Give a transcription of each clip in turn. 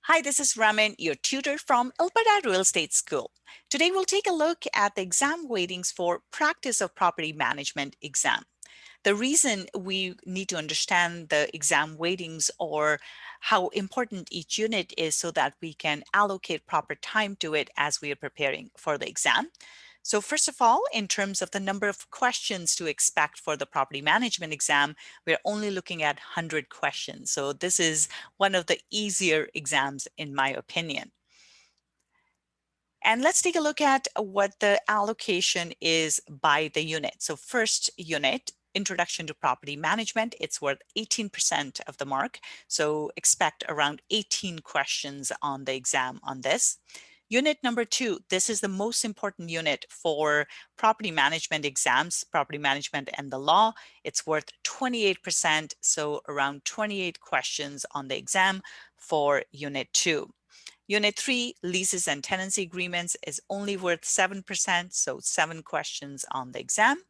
Hi, this is Raman, your tutor from Alberta Real Estate School. Today we'll take a look at the exam weightings for Practice of Property Management exam. The reason we need to understand the exam weightings or how important each unit is so that we can allocate proper time to it as we are preparing for the exam. So first of all, in terms of the number of questions to expect for the property management exam, we're only looking at 100 questions. So this is one of the easier exams in my opinion. And let's take a look at what the allocation is by the unit. So first unit, Introduction to Property Management, it's worth 18% of the mark. So expect around 18 questions on the exam on this. Unit number 2, this is the most important unit for property management exams, property management and the law. It's worth 28%, so around 28 questions on the exam for Unit 2. Unit 3, Leases and Tenancy Agreements, is only worth 7%, so 7 questions on the exam.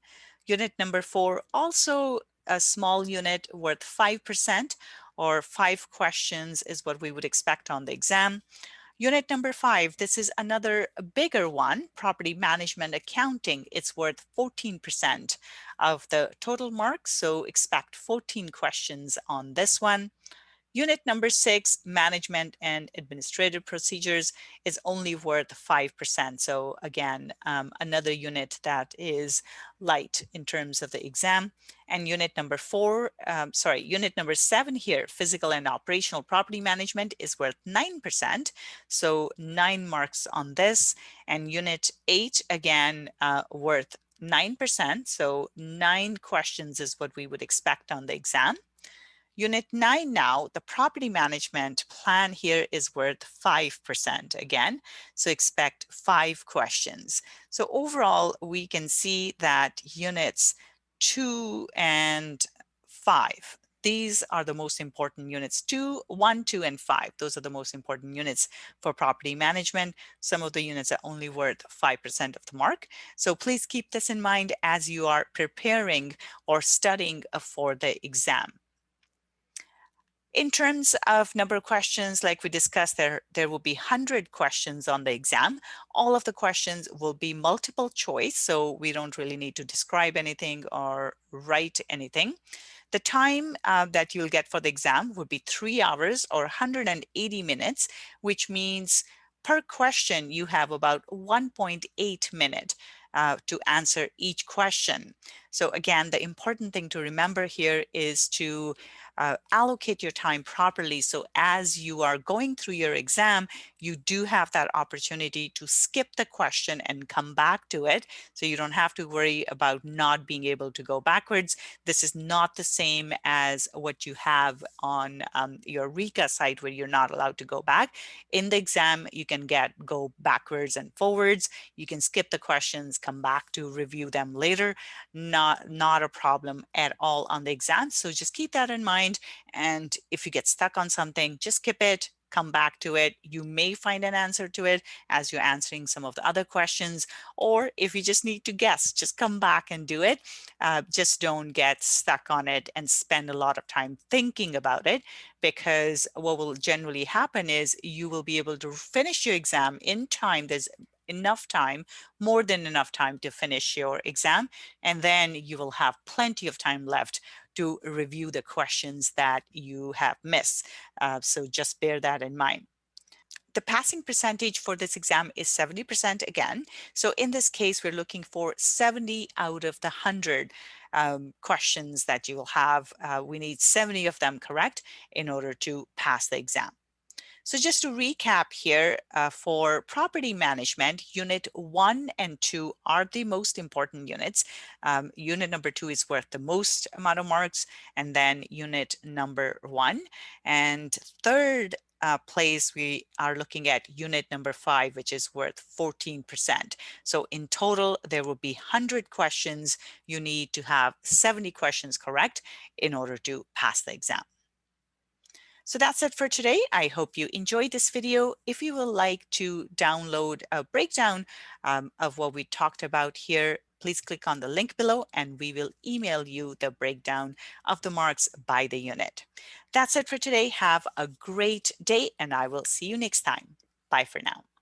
Unit number 4, also a small unit worth 5%, or 5 questions is what we would expect on the exam. Unit number 5, this is another bigger one, Property Management Accounting. It's worth 14% of the total marks, so expect 14 questions on this one. Unit number 6, Management and Administrative Procedures, is only worth 5%. So again, another unit that is light in terms of the exam. And unit number 7 here, Physical and Operational Property Management, is worth 9%. So 9 marks on this. And unit 8, again, worth 9%. So 9 questions is what we would expect on the exam. Unit 9 now, the property management plan here is worth 5% again, so expect 5 questions. So overall, we can see that units 2 and 5, these are the most important units. 1, 2, and 5. Those are the most important units for property management. Some of the units are only worth 5% of the mark. So please keep this in mind as you are preparing or studying for the exam. In terms of number of questions, like we discussed, there will be 100 questions on the exam. All of the questions will be multiple choice, so we don't really need to describe anything or write anything. The time that you'll get for the exam would be 3 hours or 180 minutes, which means per question you have about 1.8 minutes to answer each question. So again, the important thing to remember here is to allocate your time properly. So as you are going through your exam, you do have that opportunity to skip the question and come back to it. So you don't have to worry about not being able to go backwards. This is not the same as what you have on your RECA site where you're not allowed to go back. In the exam, you can go backwards and forwards. You can skip the questions, come back to review them later. Not a problem at all on the exam. So just keep that in mind. And if you get stuck on something, just skip it, come back to it. You may find an answer to it as you're answering some of the other questions, or if you just need to guess, just come back and do it. Just don't get stuck on it and spend a lot of time thinking about it, because what will generally happen is you will be able to finish your exam in time. There's enough time, more than enough time to finish your exam, and then you will have plenty of time left to review the questions that you have missed. So just bear that in mind. The passing percentage for this exam is 70% again. So in this case, we're looking for 70 out of the 100 questions that you will have. We need 70 of them correct in order to pass the exam. So just to recap here, for property management, unit 1 and 2 are the most important units. Unit number 2 is worth the most amount of marks, and then unit number 1. And third place, we are looking at unit number 5, which is worth 14%. So in total, there will be 100 questions. You need to have 70 questions correct in order to pass the exam. So that's it for today. I hope you enjoyed this video. If you would like to download a breakdown of what we talked about here, please click on the link below and we will email you the breakdown of the marks by the unit. That's it for today. Have a great day and I will see you next time. Bye for now.